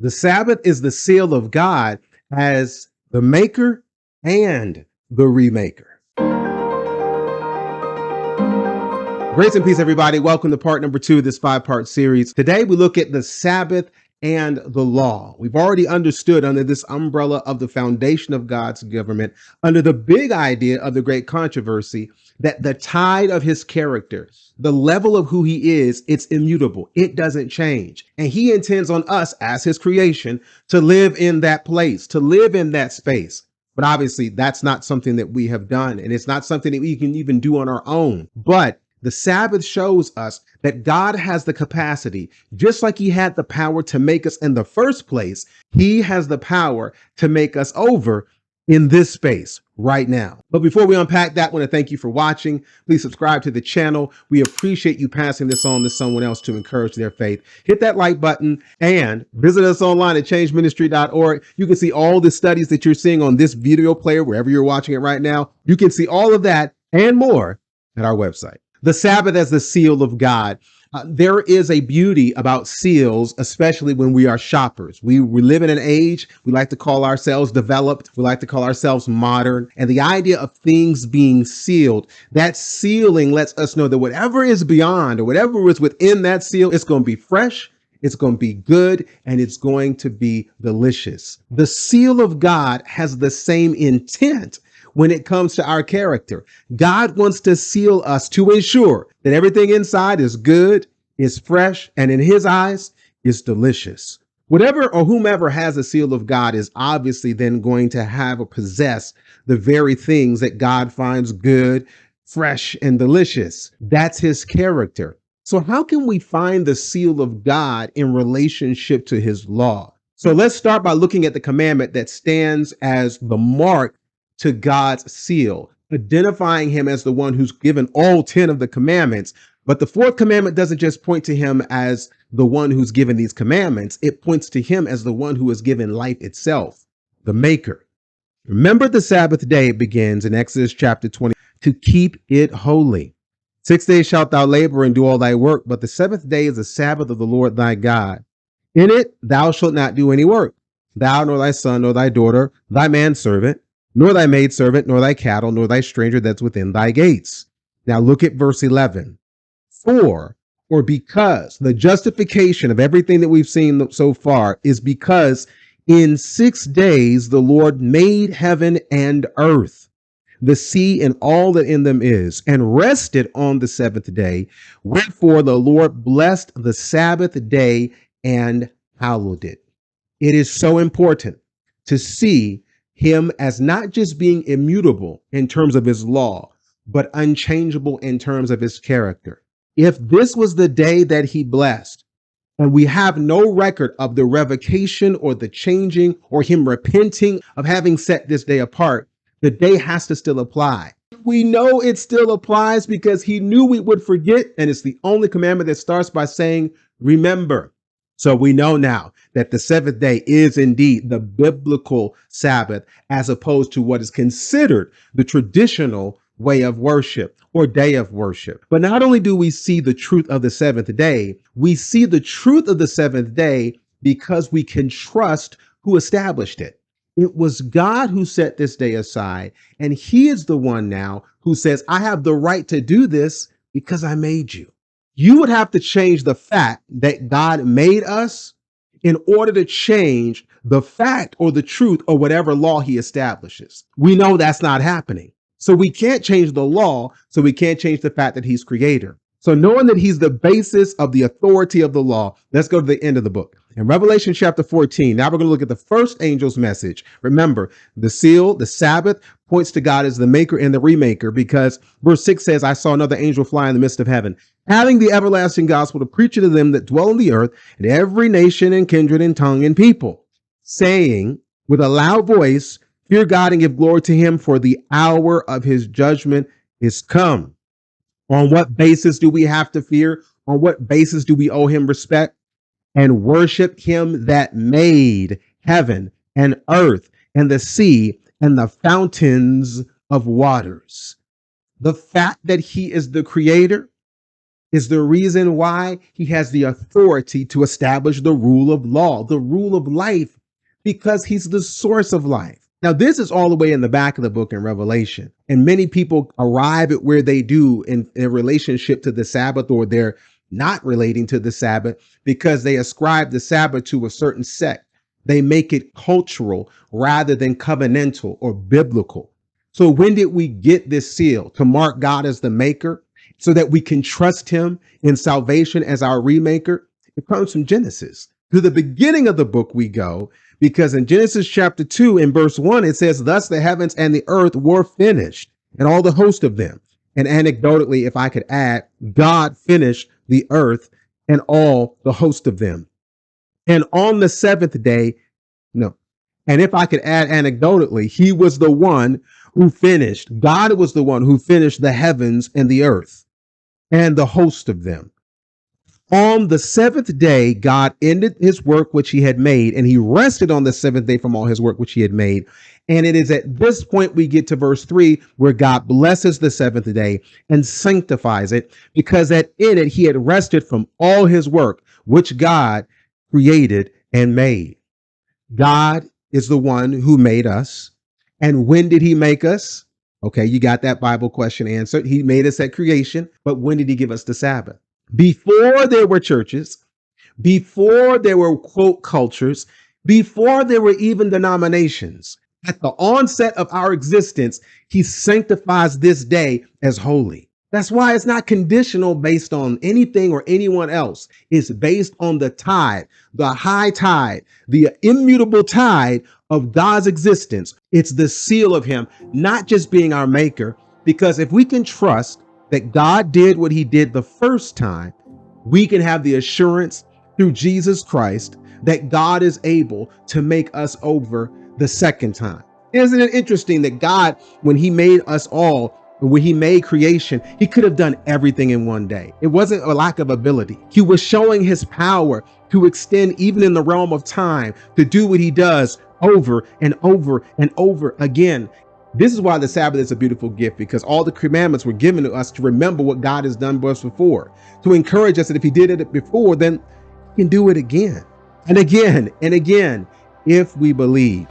The Sabbath is the seal of God as the maker and the remaker. Grace and peace, everybody. Welcome to part number 2 of this 5-part series. Today, we look at the Sabbath and the law. We've already understood under this umbrella of the foundation of God's government, under the big idea of the great controversy, that the tide of his character, the level of who he is, it's immutable. It doesn't change. And he intends on us as his creation to live in that place, to live in that space. But obviously, that's not something that we have done. And it's not something that we can even do on our own. But the Sabbath shows us that God has the capacity, just like he had the power to make us in the first place, he has the power to make us over in this space right now. But before we unpack that, I want to thank you for watching. Please subscribe to the channel. We appreciate you passing this on to someone else to encourage their faith. Hit that like button and visit us online at changeministry.org. You can see all the studies that you're seeing on this video player, wherever you're watching it right now. You can see all of that and more at our website. The Sabbath as the seal of God. There is a beauty about seals, especially when we are shoppers. We live in an age, we like to call ourselves developed. We like to call ourselves modern. And the idea of things being sealed, that sealing lets us know that whatever is beyond or whatever is within that seal, it's going to be fresh, it's going to be good, and it's going to be delicious. The seal of God has the same intent when it comes to our character. God wants to seal us to ensure that everything inside is good, is fresh, and in his eyes is delicious. Whatever or whomever has a seal of God is obviously then going to have or possess the very things that God finds good, fresh, and delicious. That's his character. So how can we find the seal of God in relationship to his law? So let's start by looking at the commandment that stands as the mark to God's seal, identifying him as the one who's given all 10 of the commandments. But the 4th commandment doesn't just point to him as the one who's given these commandments. It points to him as the one who has given life itself, the maker. Remember the Sabbath day, it begins in Exodus chapter 20, to keep it holy. 6 days shalt thou labor and do all thy work, but the 7th day is the Sabbath of the Lord thy God. In it thou shalt not do any work, thou nor thy son nor thy daughter, thy manservant, nor thy maidservant, nor thy cattle, nor thy stranger that's within thy gates. Now look at verse 11. For, or because, the justification of everything that we've seen so far is because in 6 days the Lord made heaven and earth, the sea and all that in them is, and rested on the 7th day. Wherefore the Lord blessed the Sabbath day and hallowed it. It is so important to see him as not just being immutable in terms of his law, but unchangeable in terms of his character. If this was the day that he blessed, and we have no record of the revocation or the changing or him repenting of having set this day apart, the day has to still apply. We know it still applies because he knew we would forget, and it's the only commandment that starts by saying, remember. So we know now that the 7th day is indeed the biblical Sabbath, as opposed to what is considered the traditional way of worship or day of worship. But not only do we see the truth of the 7th day, we see the truth of the 7th day because we can trust who established it. It was God who set this day aside, and he is the one now who says, I have the right to do this because I made you. You would have to change the fact that God made us in order to change the fact or the truth or whatever law he establishes. We know that's not happening. So we can't change the law, so we can't change the fact that he's creator. So knowing that he's the basis of the authority of the law, let's go to the end of the book. In Revelation chapter 14, now we're going to look at the first angel's message. Remember, the seal, the Sabbath, points to God as the maker and the remaker, because verse 6 says, I saw another angel fly in the midst of heaven, having the everlasting gospel to preach it to them that dwell on the earth, and every nation and kindred and tongue and people, saying with a loud voice, fear God and give glory to him, for the hour of his judgment is come. On what basis do we have to fear? On what basis do we owe him respect? And worship him that made heaven and earth and the sea and the fountains of waters. The fact that he is the creator is the reason why he has the authority to establish the rule of law, the rule of life, because he's the source of life. Now, this is all the way in the back of the book in Revelation. And many people arrive at where they do in a relationship to the Sabbath, or they're not relating to the Sabbath because they ascribe the Sabbath to a certain sect. They make it cultural rather than covenantal or biblical. So when did we get this seal? To mark God as the maker so that we can trust him in salvation as our remaker? It comes from Genesis. To the beginning of the book we go, because in Genesis chapter 2 in verse 1, it says, thus the heavens and the earth were finished and all the host of them. And anecdotally, if I could add, God finished the earth and all the host of them. And on the seventh day, no. And if I could add anecdotally, he was the one who finished. God was the one who finished the heavens and the earth and the host of them. On the seventh day, God ended his work which he had made, and he rested on the seventh day from all his work which he had made. And it is at this point we get to verse 3, where God blesses the seventh day and sanctifies it, because that in it he had rested from all his work which God created and made. God is the one who made us. And when did he make us? Okay, you got that Bible question answered. He made us at creation, but when did he give us the Sabbath? Before there were churches, before there were quote cultures, before there were even denominations, at the onset of our existence, he sanctifies this day as holy. That's why it's not conditional based on anything or anyone else. It's based on the tide, the high tide, the immutable tide of God's existence. It's the seal of him, not just being our maker, because if we can trust that God did what he did the first time, we can have the assurance through Jesus Christ that God is able to make us over the second time. Isn't it interesting that God, when he made us all, when he made creation, he could have done everything in one day. It wasn't a lack of ability. He was showing his power to extend even in the realm of time, to do what he does over and over and over again. This is why the Sabbath is a beautiful gift, because all the commandments were given to us to remember what God has done for us before, to encourage us that if he did it before, then he can do it again and again and again if we believe.